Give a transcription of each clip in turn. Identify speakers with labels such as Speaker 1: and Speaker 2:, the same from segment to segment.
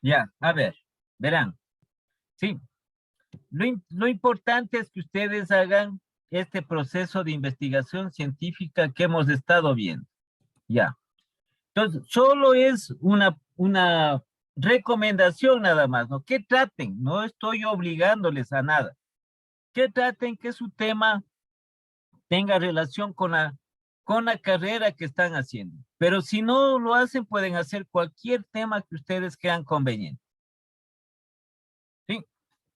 Speaker 1: Ya, a ver, verán. Sí, lo importante es que ustedes hagan este proceso de investigación científica que hemos estado viendo. Ya. Entonces, solo es una recomendación nada más, ¿no? Que traten, no estoy obligándoles a nada. Que traten que su tema tenga relación con la carrera que están haciendo. Pero si no lo hacen, pueden hacer cualquier tema que ustedes crean conveniente. ¿Sí?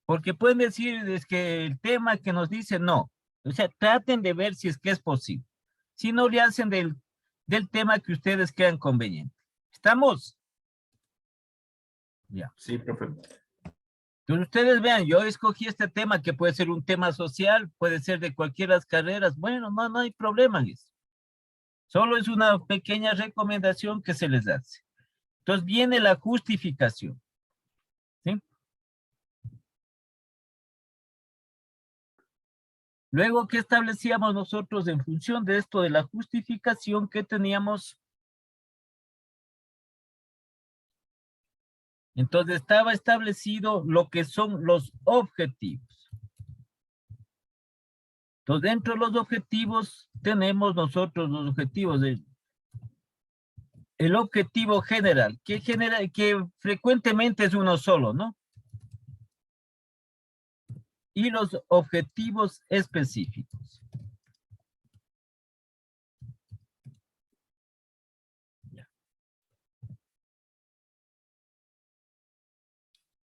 Speaker 1: Porque pueden decir es que el tema que nos dice no. O sea, traten de ver si es que es posible. Si no le hacen del tema que ustedes crean conveniente. ¿Estamos? Ya.
Speaker 2: Sí, profe.
Speaker 1: Entonces ustedes vean, yo escogí este tema que puede ser un tema social, puede ser de cualquiera de las carreras. Bueno, no hay problema en eso. Solo es una pequeña recomendación que se les hace. Entonces viene la justificación. ¿Sí? Luego, ¿qué establecíamos nosotros en función de esto de la justificación que teníamos? Entonces estaba establecido lo que son los objetivos. Entonces dentro de los objetivos tenemos nosotros los objetivos el objetivo general, que frecuentemente es uno solo, ¿no? Y los objetivos específicos.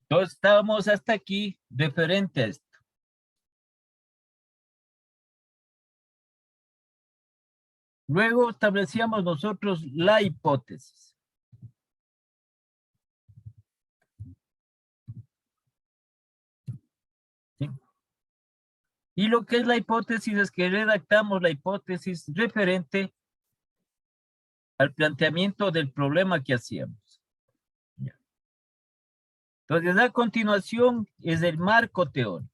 Speaker 1: Entonces estábamos hasta aquí referente a esto. Luego establecíamos nosotros la hipótesis. ¿Sí? Y lo que es la hipótesis es que redactamos la hipótesis referente al planteamiento del problema que hacíamos. Ya. Entonces, a continuación es el marco teórico.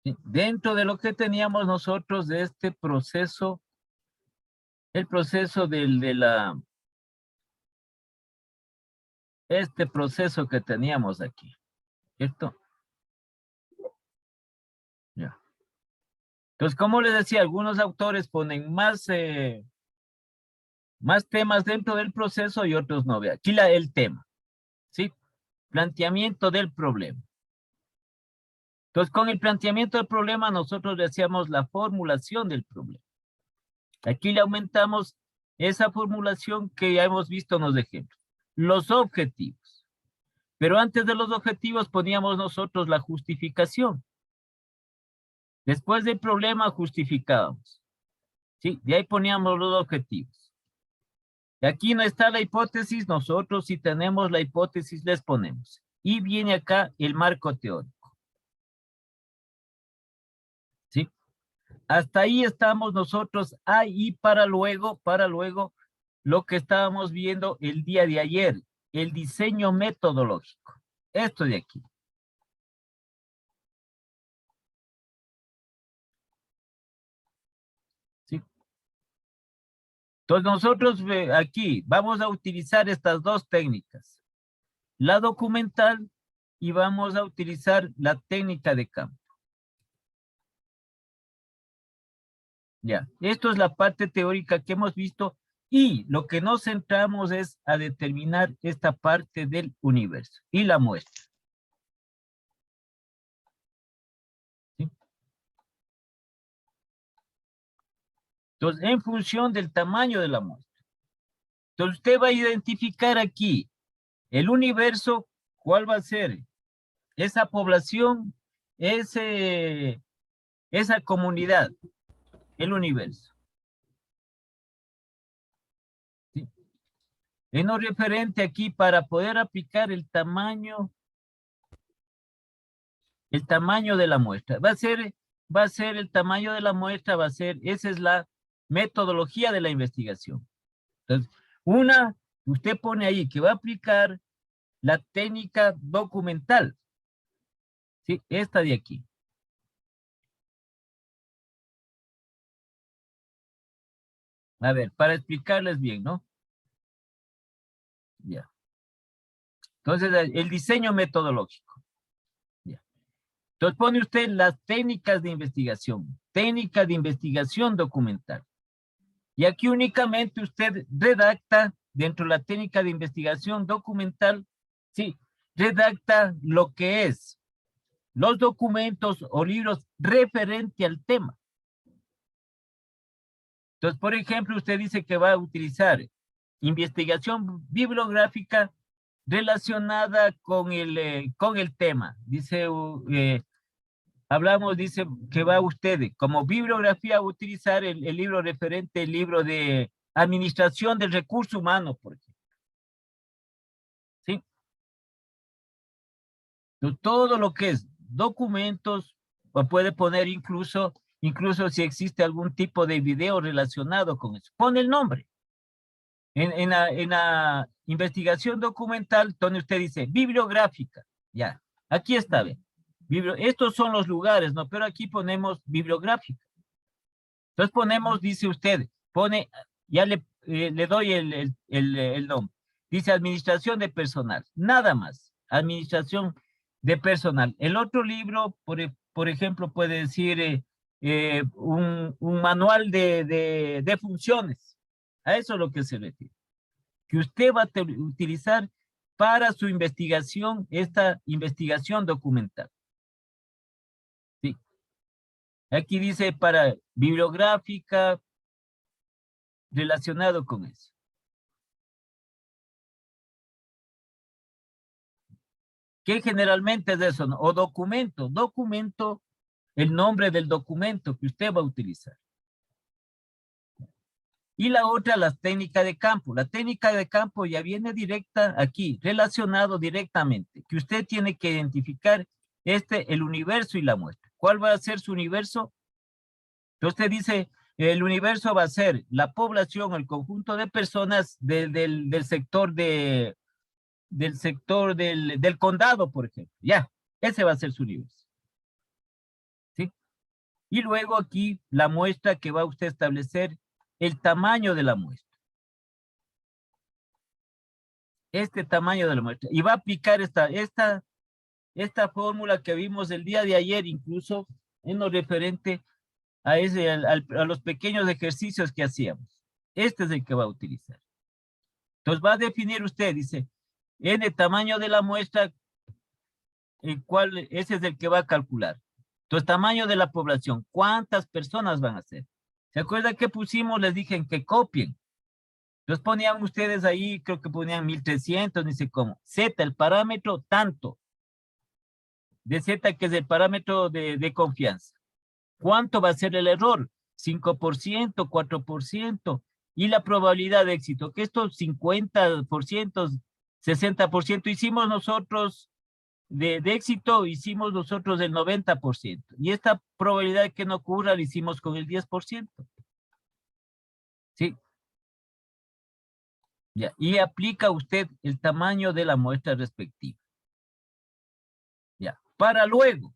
Speaker 1: ¿Sí? Dentro de lo que teníamos nosotros de este proceso, el proceso este proceso que teníamos aquí, ¿cierto? Ya. Entonces, como les decía, algunos autores ponen más temas dentro del proceso y otros no. Ve aquí el tema, ¿sí? Planteamiento del problema. Entonces, con el planteamiento del problema, nosotros le hacíamos la formulación del problema. Aquí le aumentamos esa formulación que ya hemos visto en los ejemplos. Los objetivos. Pero antes de los objetivos poníamos nosotros la justificación. Después del problema justificábamos. ¿Sí? De ahí poníamos los objetivos. Y aquí no está la hipótesis, nosotros si tenemos la hipótesis les ponemos. Y viene acá el marco teórico. ¿Sí? Hasta ahí estamos nosotros. Ahí para luego, lo que estábamos viendo el día de ayer, el diseño metodológico. Esto de aquí. ¿Sí? Entonces nosotros aquí vamos a utilizar estas dos técnicas. La documental y vamos a utilizar la técnica de campo. Ya, esto es la parte teórica que hemos visto y lo que nos centramos es a determinar esta parte del universo y la muestra. ¿Sí? Entonces, en función del tamaño de la muestra. Entonces, usted va a identificar aquí el universo, ¿cuál va a ser? Esa población, esa comunidad, el universo. ¿Sí? En lo referente aquí, para poder aplicar el tamaño de la muestra. Va a ser el tamaño de la muestra, esa es la metodología de la investigación. Entonces, usted pone ahí que va a aplicar la técnica documental. ¿Sí? Esta de aquí. A ver, para explicarles bien, ¿no? Ya. Entonces, el diseño metodológico. Ya. Entonces, pone usted las técnicas de investigación. Técnica de investigación documental. Y aquí únicamente usted redacta, dentro de la técnica de investigación documental, sí, redacta lo que es los documentos o libros referente al tema. Entonces, por ejemplo, usted dice que va a utilizar investigación bibliográfica relacionada con el tema. Dice, dice que va usted como bibliografía a utilizar el libro referente, el libro de administración del recurso humano, por ejemplo. ¿Sí? Todo lo que es documentos, o puede poner incluso si existe algún tipo de video relacionado con eso. Pone el nombre. En la investigación documental, donde usted dice bibliográfica, ya, aquí está, ¿ve? Estos son los lugares, ¿no? Pero aquí ponemos bibliográfica. Entonces ponemos, dice usted, ya le doy el nombre. Dice administración de personal, nada más, administración de personal. El otro libro, por ejemplo, puede decir un manual de funciones. A eso es lo que se refiere. Que usted va a utilizar para su investigación, esta investigación documental. Sí. Aquí dice para bibliográfica, relacionado con eso. ¿Qué generalmente es eso? ¿No? O documento, el nombre del documento que usted va a utilizar. Y la otra, la técnica de campo. La técnica de campo ya viene directa aquí, relacionado directamente, que usted tiene que identificar el universo y la muestra. ¿Cuál va a ser su universo? Usted dice, el universo va a ser la población, el conjunto de personas del sector del condado, por ejemplo. Ya, ese va a ser su universo. ¿Sí? Y luego aquí la muestra que va usted a establecer, el tamaño de la muestra. Este tamaño de la muestra. Y va a aplicar esta fórmula que vimos el día de ayer, incluso en lo referente a los pequeños ejercicios que hacíamos. Este es el que va a utilizar. Entonces va a definir usted, dice, en el tamaño de la muestra, ese es el que va a calcular. Entonces, tamaño de la población, ¿cuántas personas van a ser? ¿Se acuerdan que pusimos? Les dije que copien. Entonces ponían ustedes ahí, creo que ponían 1300, ni sé cómo. Z, el parámetro tanto. De Z, que es el parámetro de confianza. ¿Cuánto va a ser el error? 5%, 4%. Y la probabilidad de éxito, que estos 50%, 60% hicimos nosotros de éxito, hicimos nosotros el 90%. Y esta probabilidad de que no ocurra la hicimos con el 10%. ¿Sí? Ya. Y aplica usted el tamaño de la muestra respectiva. Ya. Para luego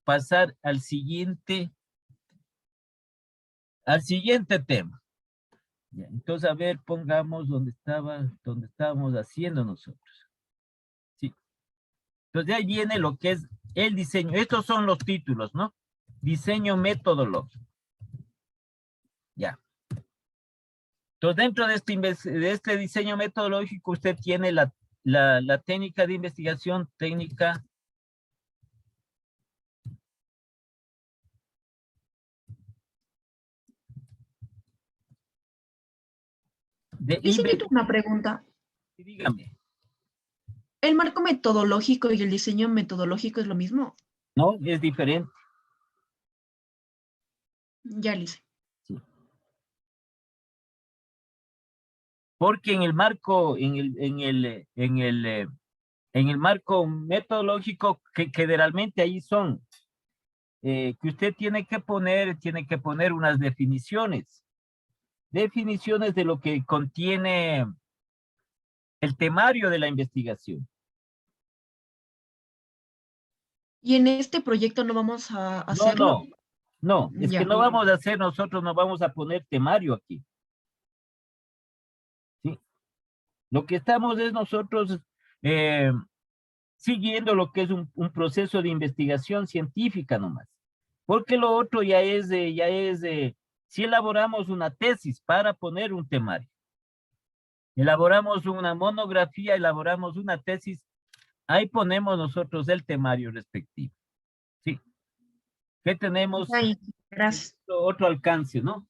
Speaker 1: pasar al siguiente tema. Ya, entonces, a ver, pongamos donde estábamos haciendo nosotros. Sí. Entonces, de ahí viene lo que es el diseño. Estos son los títulos, ¿no? Diseño metodológico. Ya. Entonces, dentro de este diseño metodológico, usted tiene la técnica de investigación, técnica de
Speaker 2: Necesito una pregunta.
Speaker 1: Dígame.
Speaker 2: ¿El marco metodológico y el diseño metodológico es lo mismo?
Speaker 1: No, es diferente.
Speaker 2: Ya lo hice.
Speaker 1: Sí. Porque en el marco, en el marco metodológico, que generalmente ahí son, que usted tiene que poner unas definiciones de lo que contiene el temario de la investigación.
Speaker 2: ¿Y en este proyecto no vamos a hacerlo?
Speaker 1: No, es que
Speaker 2: Ya.
Speaker 1: no vamos a hacer nosotros, no vamos a poner temario aquí. ¿Sí? Lo que estamos es nosotros siguiendo lo que es un proceso de investigación científica nomás. Porque lo otro ya es si elaboramos una tesis para poner un temario, elaboramos una monografía, elaboramos una tesis, ahí ponemos nosotros el temario respectivo. ¿Sí? ¿Qué tenemos?
Speaker 2: Ay, gracias.
Speaker 1: Otro alcance, ¿no?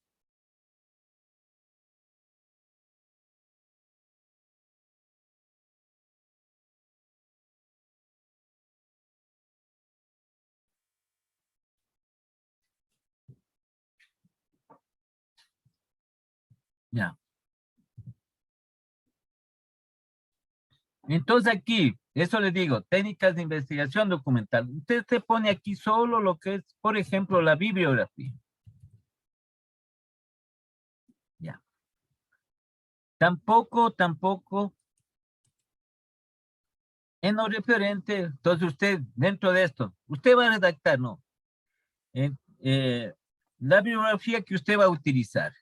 Speaker 1: Ya. Entonces aquí, eso les digo, técnicas de investigación documental. Usted se pone aquí solo lo que es, por ejemplo, la bibliografía. Ya. Tampoco en lo referente, entonces usted, dentro de esto, usted va a redactar, ¿no? La bibliografía que usted va a utilizar,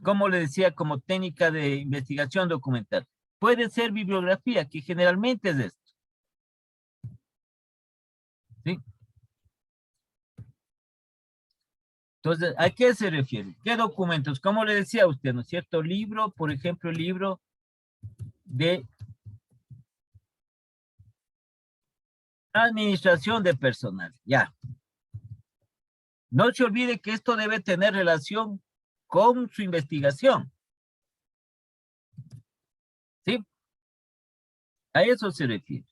Speaker 1: como le decía, como técnica de investigación documental. Puede ser bibliografía, que generalmente es esto. ¿Sí? Entonces, ¿a qué se refiere? ¿Qué documentos? Como le decía a usted, ¿no es cierto? Libro, por ejemplo, el libro de administración de personal. Ya. No se olvide que esto debe tener relación con su investigación. ¿Sí? A eso se refiere.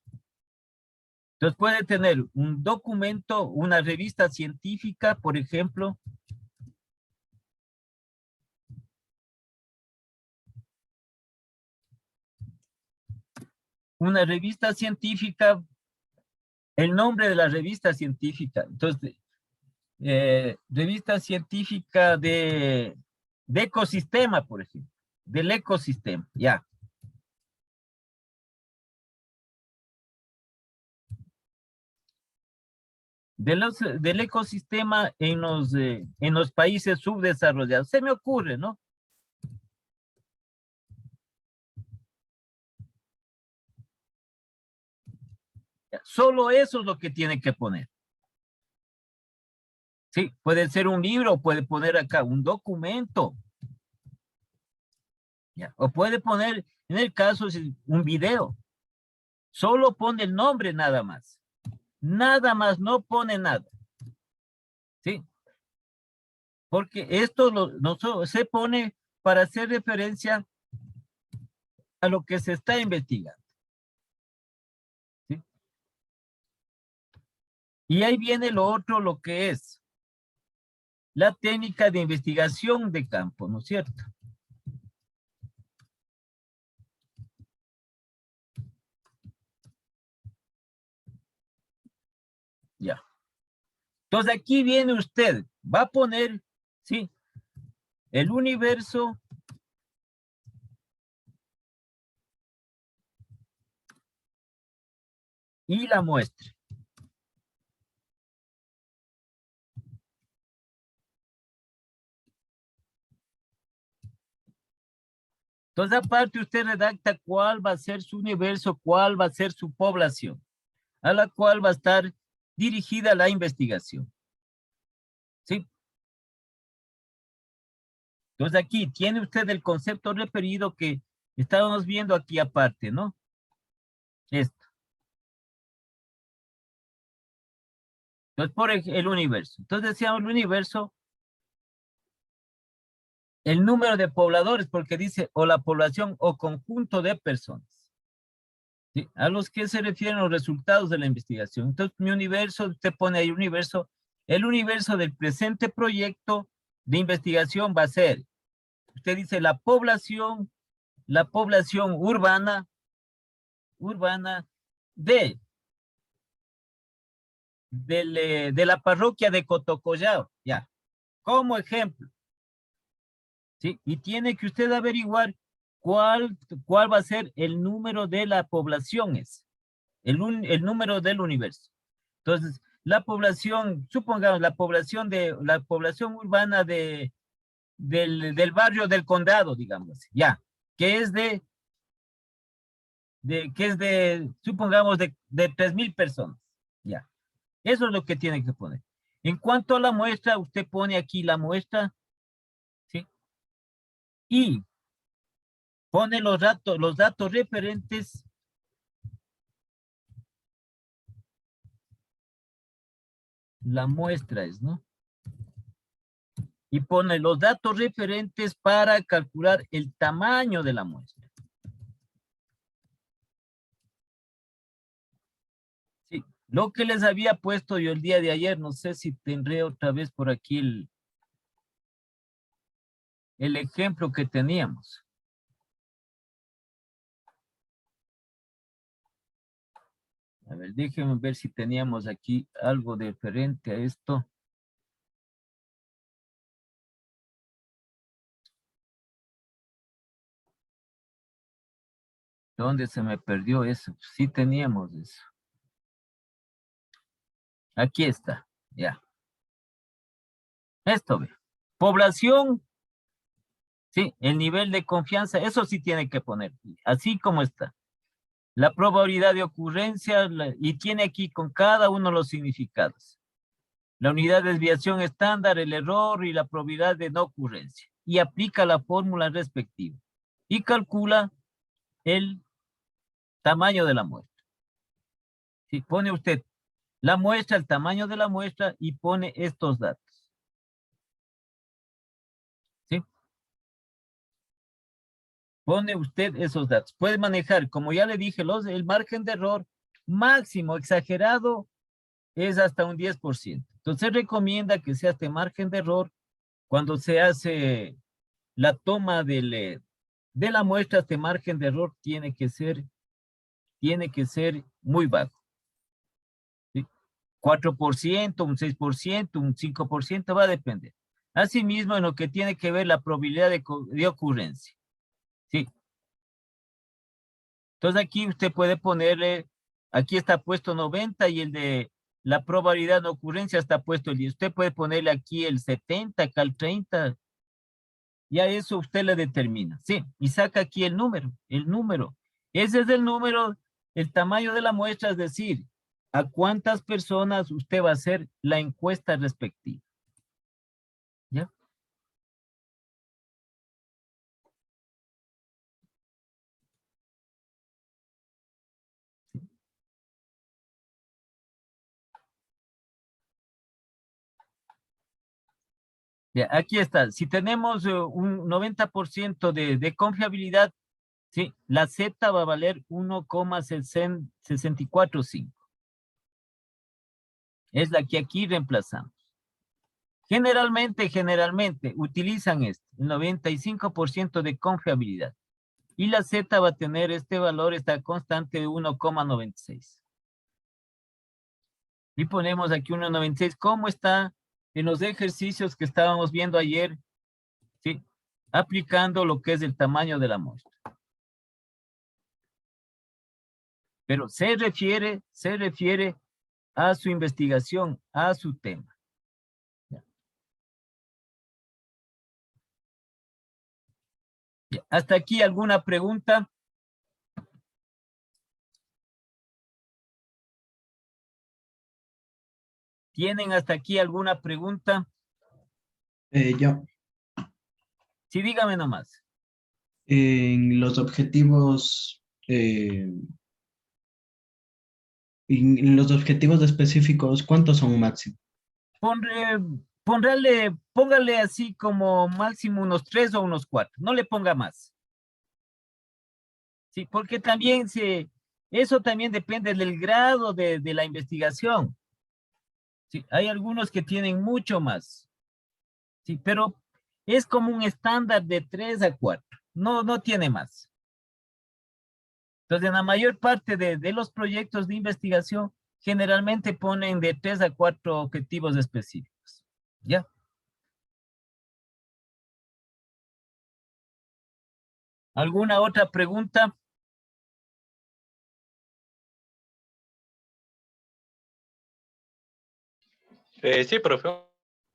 Speaker 1: Entonces puede tener un documento, una revista científica, por ejemplo. Una revista científica, el nombre de la revista científica. Entonces, revista científica de ecosistema, por ejemplo. Del ecosistema, ya. Del ecosistema en los países subdesarrollados. Se me ocurre, ¿no? Solo eso es lo que tiene que poner. Sí, puede ser un libro, puede poner acá un documento. Ya. O puede poner, en el caso, un video. Solo pone el nombre nada más. Nada más, no pone nada. ¿Sí? Porque esto no se pone para hacer referencia a lo que se está investigando. ¿Sí? Y ahí viene lo otro, lo que es la técnica de investigación de campo, ¿no es cierto? Ya. Entonces aquí viene usted, va a poner, ¿sí? El universo y la muestra. Entonces, aparte, usted redacta cuál va a ser su universo, cuál va a ser su población, a la cual va a estar dirigida la investigación. ¿Sí? Entonces, aquí tiene usted el concepto referido que estábamos viendo aquí aparte, ¿no? Esto. Entonces, por el universo. Entonces, decíamos el universo, el número de pobladores, porque dice o la población o conjunto de personas. ¿Sí? A los que se refieren los resultados de la investigación. Entonces, mi universo, usted pone ahí universo, el universo del presente proyecto de investigación va a ser, usted dice la población urbana de la parroquia de Cotocollao, ya, como ejemplo, ¿sí? Y tiene que usted averiguar cuál va a ser el número de la población, el número del universo. Entonces, la población, supongamos, la población urbana del barrio del condado, digamos, ya, que es supongamos, de 3,000 personas, ya. Eso es lo que tiene que poner. En cuanto a la muestra, usted pone aquí la muestra, ¿sí? Y pone los datos referentes la muestra es, ¿no? Y pone los datos referentes para calcular el tamaño de la muestra. Sí, lo que les había puesto yo el día de ayer, no sé si tendré otra vez por aquí el ejemplo que teníamos. A ver, déjenme ver si teníamos aquí algo diferente a esto. ¿Dónde se me perdió eso? Sí teníamos eso. Aquí está, ya. Esto, ve. Población, sí, el nivel de confianza, eso sí tiene que poner, así como está. La probabilidad de ocurrencia, y tiene aquí con cada uno los significados. La unidad de desviación estándar, el error y la probabilidad de no ocurrencia. Y aplica la fórmula respectiva. Y calcula el tamaño de la muestra. Si pone usted la muestra, el tamaño de la muestra y pone estos datos. ¿Sí? Pone usted esos datos. Puede manejar, como ya le dije, el margen de error máximo exagerado es hasta un 10%. Entonces recomienda que sea este margen de error cuando se hace la toma de la muestra. Este margen de error tiene que ser muy bajo. ¿Sí? 4%, un 6%, un 5%, va a depender. Asimismo, en lo que tiene que ver la probabilidad de ocurrencia. ¿Sí? Entonces aquí usted puede ponerle, aquí está puesto 90 y el de la probabilidad de ocurrencia está puesto el 10. Usted puede ponerle aquí el 70, acá el 30, y a eso usted le determina. Sí, y saca aquí el número, el número. Ese es el número, el tamaño de la muestra, es decir, a cuántas personas usted va a hacer la encuesta respectiva. ¿Ya? Ya, aquí está. Si tenemos un 90% de confiabilidad, sí, la Z va a valer 1,645. Es la que aquí reemplazamos. Generalmente utilizan el 95% de confiabilidad. Y la Z va a tener este valor, esta constante de 1,96. Y ponemos aquí 1,96. ¿Cómo está en los ejercicios que estábamos viendo ayer? ¿Sí? Aplicando lo que es el tamaño de la muestra. Pero se refiere a su investigación, a su tema. ¿Hasta aquí alguna pregunta? ¿Tienen hasta aquí alguna pregunta?
Speaker 3: Yo,
Speaker 1: Sí, dígame nomás.
Speaker 3: en los objetivos específicos, ¿cuántos son máximo?
Speaker 1: Póngale así como máximo unos 3 o unos 4. No le ponga más. Sí, porque también eso también depende del grado de la investigación. Sí, hay algunos que tienen mucho más. Sí, pero es como un estándar de 3 a 4. No tiene más. Entonces, en la mayor parte de los proyectos de investigación, generalmente ponen de 3 a 4 objetivos específicos. ¿Ya? ¿Alguna otra pregunta?
Speaker 4: Sí, profe,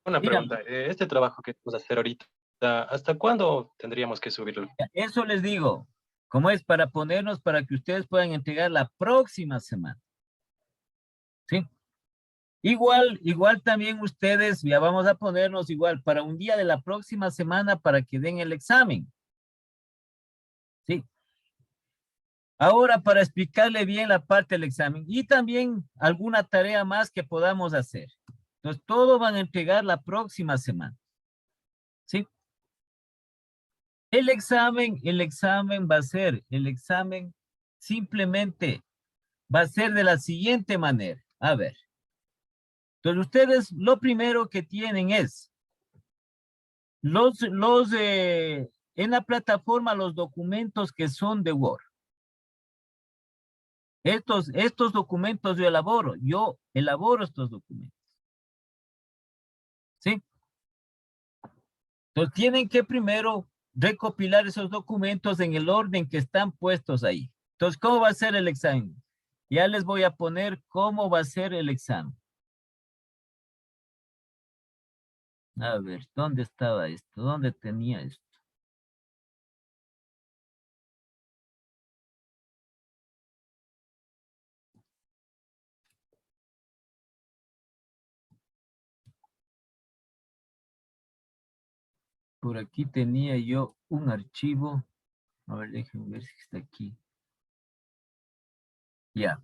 Speaker 4: una
Speaker 1: Dígame.
Speaker 4: pregunta. Este trabajo que vamos a hacer ahorita, ¿hasta cuándo tendríamos que subirlo?
Speaker 1: Eso les digo, como es para ponernos para que ustedes puedan entregar la próxima semana. ¿Sí? Igual también ustedes, ya vamos a ponernos igual para un día de la próxima semana para que den el examen. ¿Sí? Ahora para explicarle bien la parte del examen y también alguna tarea más que podamos hacer. Entonces, todo van a entregar la próxima semana. ¿Sí? El examen simplemente va a ser de la siguiente manera. A ver. Entonces, ustedes lo primero que tienen es en la plataforma los documentos que son de Word. Estos documentos yo elaboro estos documentos. ¿Sí? Entonces, tienen que primero recopilar esos documentos en el orden que están puestos ahí. Entonces, ¿cómo va a ser el examen? Ya les voy a poner cómo va a ser el examen. A ver, ¿dónde estaba esto? ¿Dónde tenía esto? Por aquí tenía yo un archivo. A ver, déjenme ver si está aquí. Ya.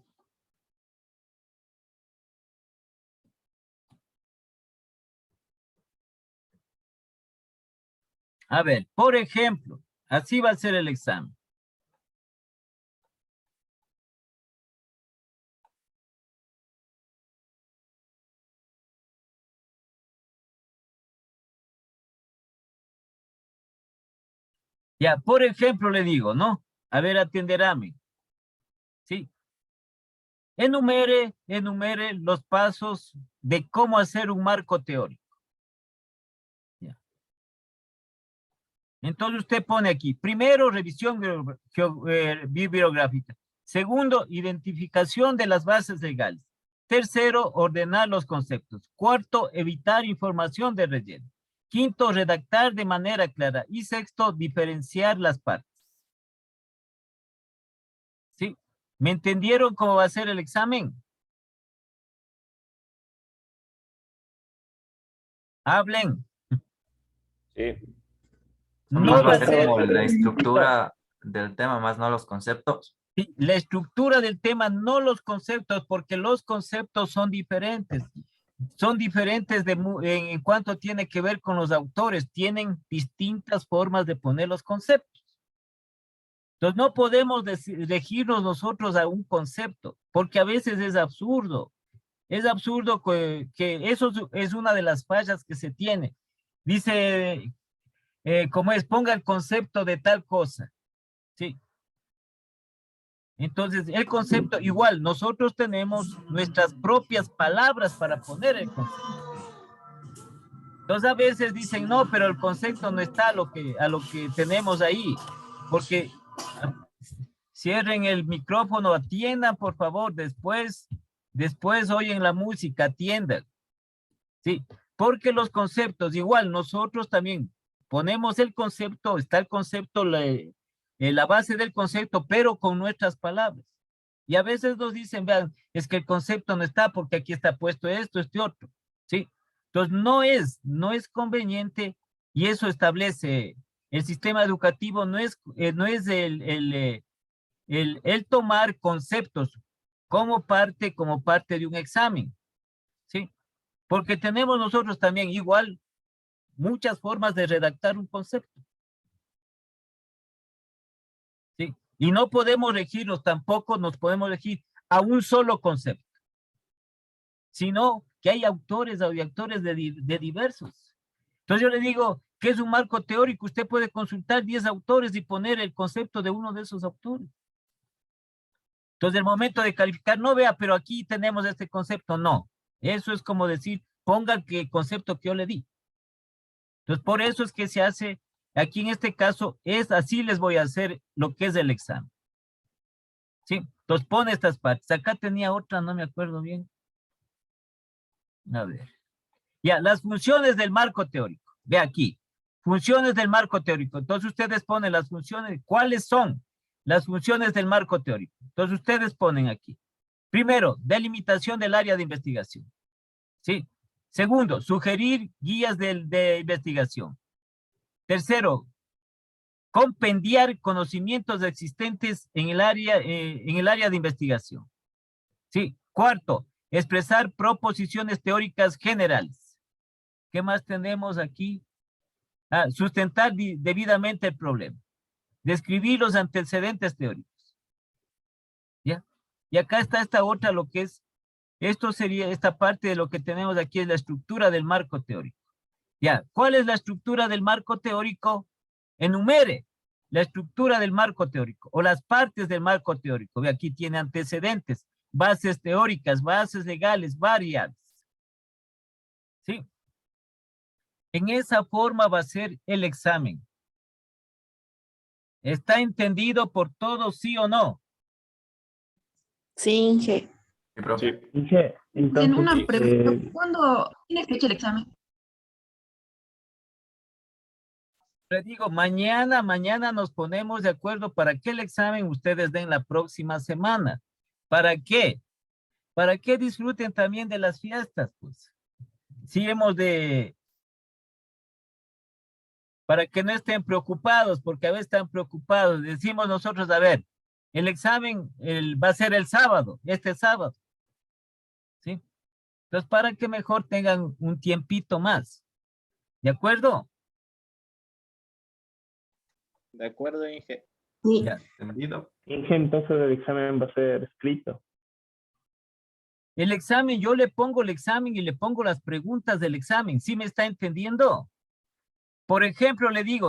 Speaker 1: A ver, por ejemplo, así va a ser el examen. Ya, por ejemplo, le digo, ¿no? A ver, atenderáme. Sí. Enumere los pasos de cómo hacer un marco teórico. Ya. Entonces usted pone aquí, primero, revisión bibliográfica. Segundo, identificación de las bases legales. Tercero, ordenar los conceptos. Cuarto, evitar información de relleno. Quinto, redactar de manera clara. Y sexto, diferenciar las partes. ¿Sí? ¿Me entendieron cómo va a ser el examen? Hablen.
Speaker 5: Sí.
Speaker 1: No
Speaker 5: Más va
Speaker 1: va
Speaker 5: a
Speaker 1: a
Speaker 5: ser
Speaker 1: ser
Speaker 5: como la estructura del tema, más no los conceptos.
Speaker 1: la estructura del tema, no los conceptos, porque los conceptos son diferentes. son diferentes en cuanto tiene que ver con los autores, tienen distintas formas de poner los conceptos. Entonces no podemos regirnos nosotros a un concepto, porque a veces es absurdo. Es absurdo que eso es una de las fallas que se tiene. Dice, como es, ponga el concepto de tal cosa. ¿Sí? Entonces, el concepto, igual, nosotros tenemos nuestras propias palabras para poner el concepto. Entonces, a veces dicen, no, pero el concepto no está a lo que tenemos ahí, porque cierren el micrófono, atiendan, por favor, después oyen la música, atiendan. Sí, porque los conceptos, igual, nosotros también ponemos el concepto, está el concepto, la base del concepto, pero con nuestras palabras. Y a veces nos dicen, vean, es que el concepto no está porque aquí está puesto esto, este otro. ¿Sí? Entonces, no es conveniente y eso establece el sistema educativo, no es el tomar conceptos como parte de un examen. ¿Sí? Porque tenemos nosotros también igual muchas formas de redactar un concepto. ¿Sí? Y no podemos regirnos, tampoco nos podemos regir a un solo concepto, sino que hay autores de diversos. Entonces yo le digo, ¿qué es un marco teórico? Usted puede consultar 10 autores y poner el concepto de uno de esos autores. Entonces el momento de calificar, no vea, pero aquí tenemos este concepto, no. Eso es como decir, ponga el concepto que yo le di. Entonces por eso es que se hace, aquí en este caso, es así les voy a hacer lo que es el examen. ¿Sí? Entonces pone estas partes. Acá tenía otra, no me acuerdo bien. A ver. Ya, las funciones del marco teórico. Ve aquí. Funciones del marco teórico. Entonces ustedes ponen las funciones. ¿Cuáles son las funciones del marco teórico? Entonces ustedes ponen aquí. Primero, delimitación del área de investigación. ¿Sí? Segundo, sugerir guías de investigación. Tercero, compendiar conocimientos existentes en el área de investigación. ¿Sí? Cuarto, expresar proposiciones teóricas generales. ¿Qué más tenemos aquí? Sustentar debidamente el problema. Describir los antecedentes teóricos. ¿Ya? Y acá está esta otra, lo que es, esto sería, esta parte de lo que tenemos aquí es la estructura del marco teórico. ¿Ya? ¿Cuál es la estructura del marco teórico? Enumere la estructura del marco teórico o las partes del marco teórico. Ve, aquí tiene antecedentes, bases teóricas, bases legales, variables. ¿Sí? En esa forma va a ser el examen. ¿Está entendido por todos, sí o no?
Speaker 6: Sí, Inge.
Speaker 5: Sí, profe.
Speaker 4: Sí.
Speaker 7: Dije,
Speaker 2: En
Speaker 7: entonces,
Speaker 2: una pregunta, ¿cuándo tiene fecha el examen?
Speaker 1: Le digo, mañana nos ponemos de acuerdo para que el examen ustedes den la próxima semana. ¿Para qué? Para que disfruten también de las fiestas, pues. Sí hemos para que no estén preocupados, porque a veces están preocupados. Decimos nosotros, a ver, el examen va a ser el sábado, este sábado. ¿Sí? Entonces, para que mejor tengan un tiempito más. ¿De acuerdo?
Speaker 8: De acuerdo, Inge.
Speaker 6: Sí.
Speaker 1: Ya.
Speaker 5: ¿Entendido?
Speaker 7: Inge, entonces el examen va a ser escrito.
Speaker 1: El examen, yo le pongo el examen y le pongo las preguntas del examen. ¿Sí me está entendiendo? Por ejemplo, le digo,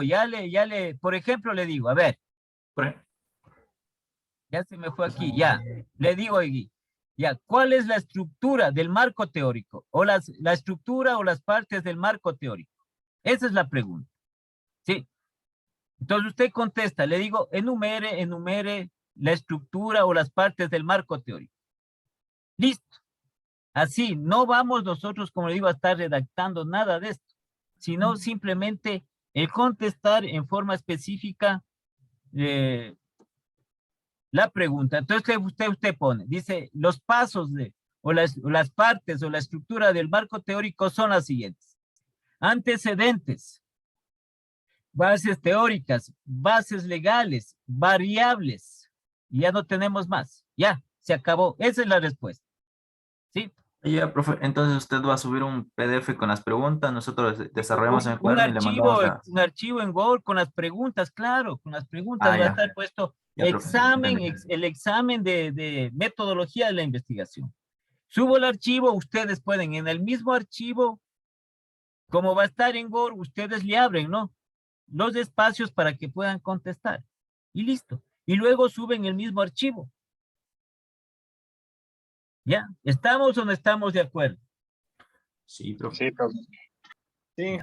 Speaker 1: por ejemplo, le digo, a ver, ya se me fue aquí, ya, le digo aquí, ya, ¿cuál es la estructura del marco teórico? O la estructura o las partes del marco teórico. Esa es la pregunta. ¿Sí? Entonces usted contesta, le digo, enumere la estructura o las partes del marco teórico. Listo. Así, no vamos nosotros, como le digo, a estar redactando nada de esto, sino simplemente el contestar en forma específica la pregunta. Entonces usted pone, dice, los pasos o las partes o la estructura del marco teórico son las siguientes. Antecedentes, bases teóricas, bases legales, variables. Ya no tenemos más. Ya, se acabó. Esa es la respuesta. ¿Sí?
Speaker 5: Ya, profe, entonces usted va a subir un PDF con las preguntas, nosotros desarrollamos en el
Speaker 1: Un
Speaker 5: cuaderno y le mandamos la...
Speaker 1: un archivo en Word con las preguntas, claro, con las preguntas
Speaker 5: Ah,
Speaker 1: va a
Speaker 5: ya,
Speaker 1: estar puesto
Speaker 5: ya, profe, entendí.
Speaker 1: el examen de metodología de la investigación. Subo el archivo, ustedes pueden en el mismo archivo, como va a estar en Word, ustedes le abren, ¿no? Los espacios para que puedan contestar. Y listo. Y luego suben el mismo archivo. ¿Ya? ¿Estamos o no estamos de acuerdo?
Speaker 5: Sí, profe.
Speaker 8: Sí, profe. Sí,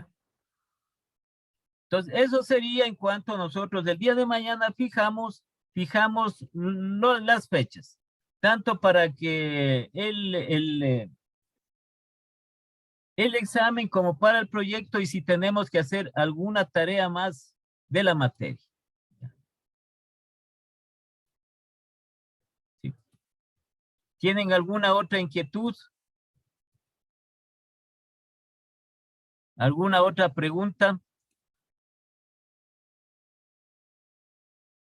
Speaker 1: Entonces, eso sería en cuanto a nosotros del día de mañana fijamos las fechas, tanto para que el examen como para el proyecto y si tenemos que hacer alguna tarea más de la materia. ¿Sí? ¿Tienen alguna otra inquietud? ¿Alguna otra pregunta?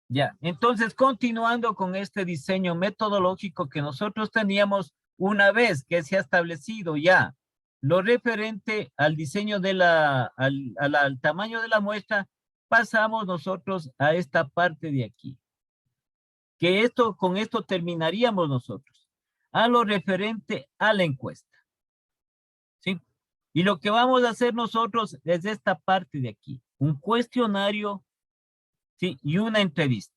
Speaker 1: Ya, entonces continuando con este diseño metodológico que nosotros teníamos una vez que se ha establecido ya lo referente al diseño de al tamaño de la muestra, pasamos nosotros a esta parte de aquí. Que con esto terminaríamos nosotros, a lo referente a la encuesta. ¿Sí? Y lo que vamos a hacer nosotros es esta parte de aquí, un cuestionario, ¿sí? Y una entrevista.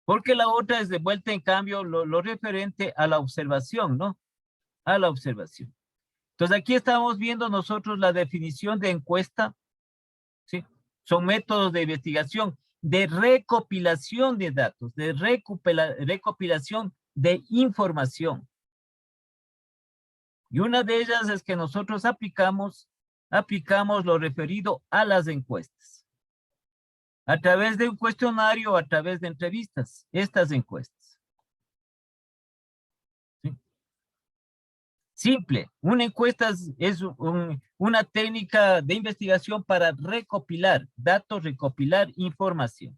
Speaker 1: Porque la otra es de vuelta, en cambio, lo referente a la observación, ¿no? A la observación. Entonces, aquí estamos viendo nosotros la definición de encuesta, ¿sí? Son métodos de investigación, de recopilación de datos, de recopilación de información. Y una de ellas es que nosotros aplicamos lo referido a las encuestas. A través de un cuestionario, a través de entrevistas, estas encuestas. ¿Sí? Simple, una encuesta es una técnica de investigación para recopilar datos, recopilar información.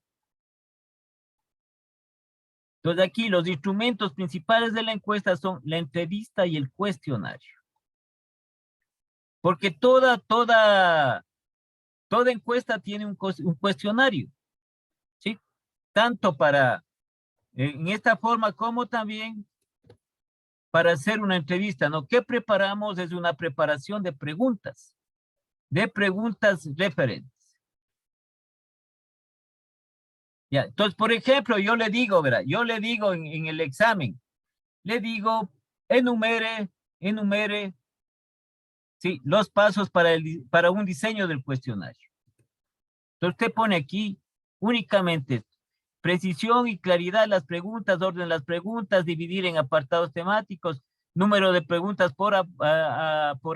Speaker 1: Entonces aquí los instrumentos principales de la encuesta son la entrevista y el cuestionario. Porque toda encuesta tiene un cuestionario, ¿sí? Tanto para, en esta forma, como también para hacer una entrevista, ¿no? ¿Qué preparamos? Es una preparación de preguntas referentes. Ya, entonces, por ejemplo, yo le digo, ¿verdad? Yo le digo en el examen, le digo, enumere, sí, los pasos para un diseño del cuestionario. Entonces, usted pone aquí únicamente precisión y claridad de las preguntas, orden de las preguntas, dividir en apartados temáticos, número de preguntas por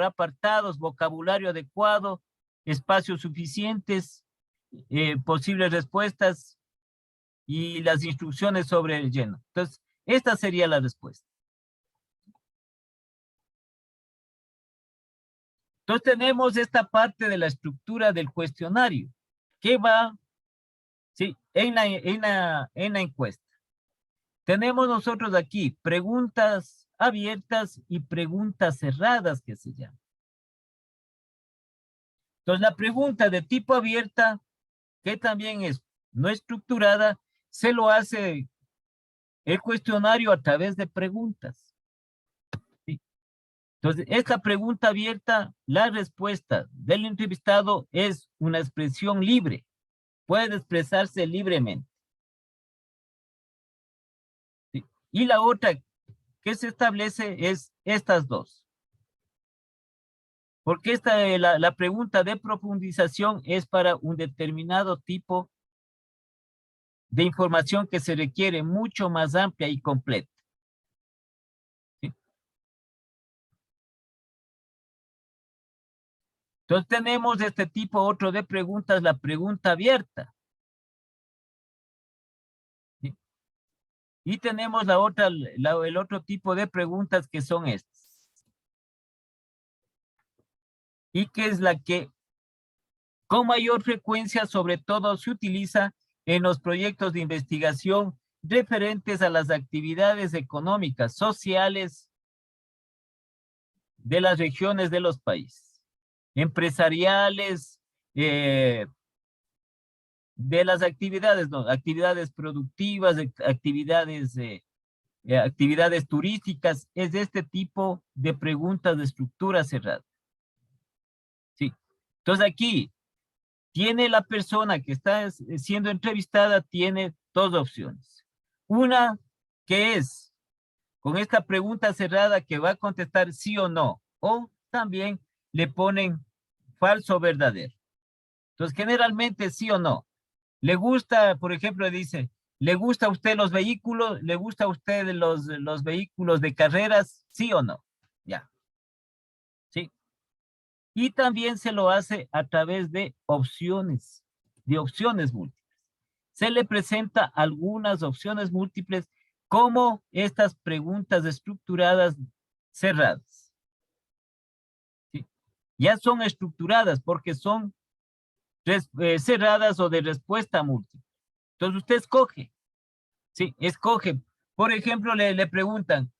Speaker 1: apartados, vocabulario adecuado, espacios suficientes, posibles respuestas y las instrucciones sobre el lleno. Entonces, esta sería la respuesta. Entonces, tenemos esta parte de la estructura del cuestionario que va, sí, en la encuesta. Tenemos nosotros aquí preguntas abiertas y preguntas cerradas que se llaman. Entonces, la pregunta de tipo abierta, que también es no estructurada, se lo hace el cuestionario a través de preguntas. ¿Sí? Entonces, esta pregunta abierta, la respuesta del entrevistado es una expresión libre. Puede expresarse libremente. ¿Sí? Y la otra que se establece es estas dos. Porque la pregunta de profundización es para un determinado tipo de información que se requiere mucho más amplia y completa. ¿Sí? Entonces tenemos de este tipo otro de preguntas, la pregunta abierta. ¿Sí? Y tenemos el otro tipo de preguntas que son estas. Y que es la que con mayor frecuencia, sobre todo, se utiliza en los proyectos de investigación referentes a las actividades económicas, sociales de las regiones de los países, empresariales, de las actividades, no, actividades productivas, actividades turísticas, es de este tipo de preguntas de estructura cerrada. Sí. Entonces aquí, tiene la persona que está siendo entrevistada, tiene dos opciones. Una que es con esta pregunta cerrada que va a contestar sí o no, o también le ponen falso o verdadero. Entonces, generalmente sí o no. ¿Le gusta, por ejemplo, dice, ¿le gusta a usted los vehículos? ¿Le gusta a usted los vehículos de carreras? ¿Sí o no? Ya. Sí. Y también se lo hace a través de opciones múltiples. Se le presenta algunas opciones múltiples como estas preguntas estructuradas cerradas. ¿Sí? Ya son estructuradas porque son cerradas o de respuesta múltiple. Entonces usted escoge. Sí, escoge. Por ejemplo, le preguntan,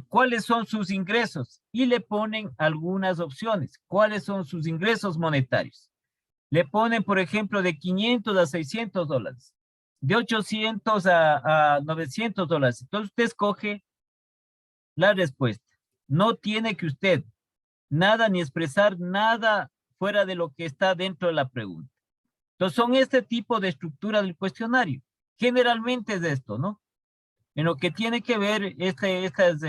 Speaker 1: ¿cuáles son sus ingresos? Y le ponen algunas opciones. ¿Cuáles son sus ingresos monetarios? Le ponen, por ejemplo, de 500 a 600 dólares, de 800 a 900 dólares. Entonces usted escoge la respuesta. No tiene que usted nada ni expresar nada fuera de lo que está dentro de la pregunta. Entonces son este tipo de estructura del cuestionario. Generalmente es esto, ¿no? En lo que tiene que ver estas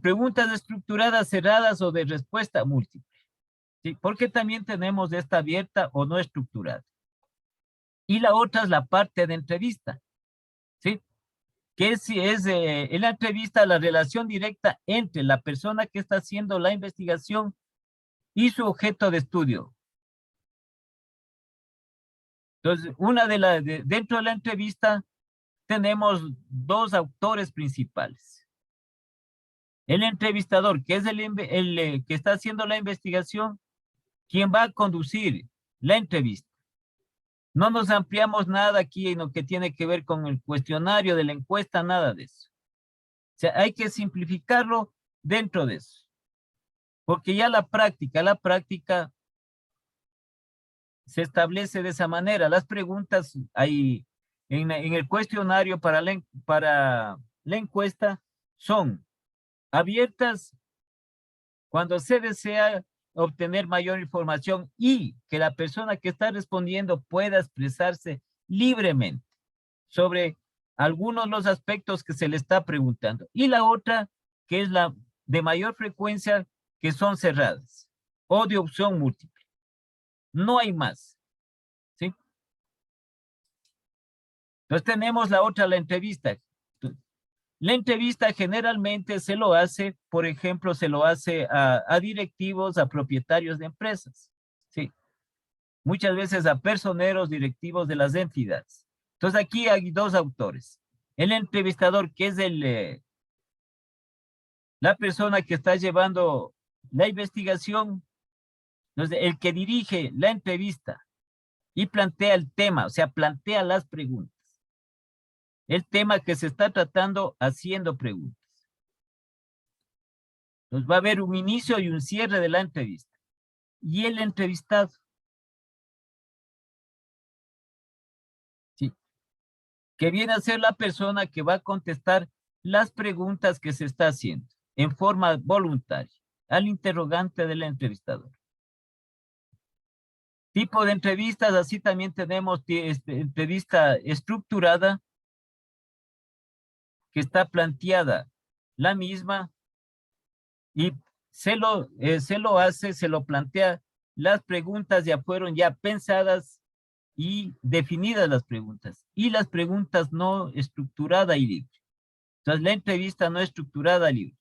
Speaker 1: preguntas estructuradas, cerradas o de respuesta múltiple. ¿Sí? Porque también tenemos esta abierta o no estructurada. Y la otra es la parte de entrevista. ¿Sí? Que es en la entrevista la relación directa entre la persona que está haciendo la investigación y su objeto de estudio. Entonces, dentro de la entrevista tenemos dos autores principales. El entrevistador, que es el que está haciendo la investigación, quien va a conducir la entrevista. No nos ampliamos nada aquí en lo que tiene que ver con el cuestionario de la encuesta, nada de eso. O sea, hay que simplificarlo dentro de eso. Porque ya la práctica se establece de esa manera. Las preguntas ahí en el cuestionario para la encuesta son abiertas cuando se desea obtener mayor información y que la persona que está respondiendo pueda expresarse libremente sobre algunos de los aspectos que se le está preguntando. Y la otra, que es la de mayor frecuencia, que son cerradas o de opción múltiple. No hay más. ¿Sí? Entonces tenemos la otra, la entrevista. La entrevista generalmente se lo hace, por ejemplo, se lo hace a directivos, a propietarios de empresas. ¿Sí? Muchas veces a personeros directivos de las entidades. Entonces aquí hay dos autores. El entrevistador, que es la persona que está llevando la investigación, entonces el que dirige la entrevista y plantea el tema, o sea, plantea las preguntas. El tema que se está tratando haciendo preguntas. Entonces va a haber un inicio y un cierre de la entrevista. Y el entrevistado. Sí. Que viene a ser la persona que va a contestar las preguntas que se está haciendo en forma voluntaria al interrogante del entrevistador. Tipo de entrevistas, así también tenemos entrevista estructurada, que está planteada la misma y se lo plantea, las preguntas ya fueron ya pensadas y definidas las preguntas, y las preguntas no estructurada y libre. Entonces la entrevista no estructurada libre.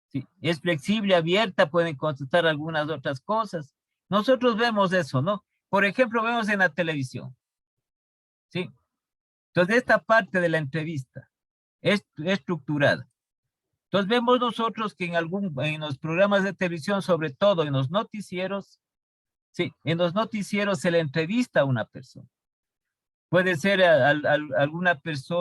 Speaker 1: Sí, es flexible, abierta, pueden contestar algunas otras cosas. Nosotros vemos eso, ¿no? Por ejemplo, vemos en la televisión. Sí. Entonces, esta parte de la entrevista es estructurada. Entonces, vemos nosotros que en los programas de televisión, sobre todo en los noticieros, sí, en los noticieros se le entrevista a una persona. Puede ser alguna persona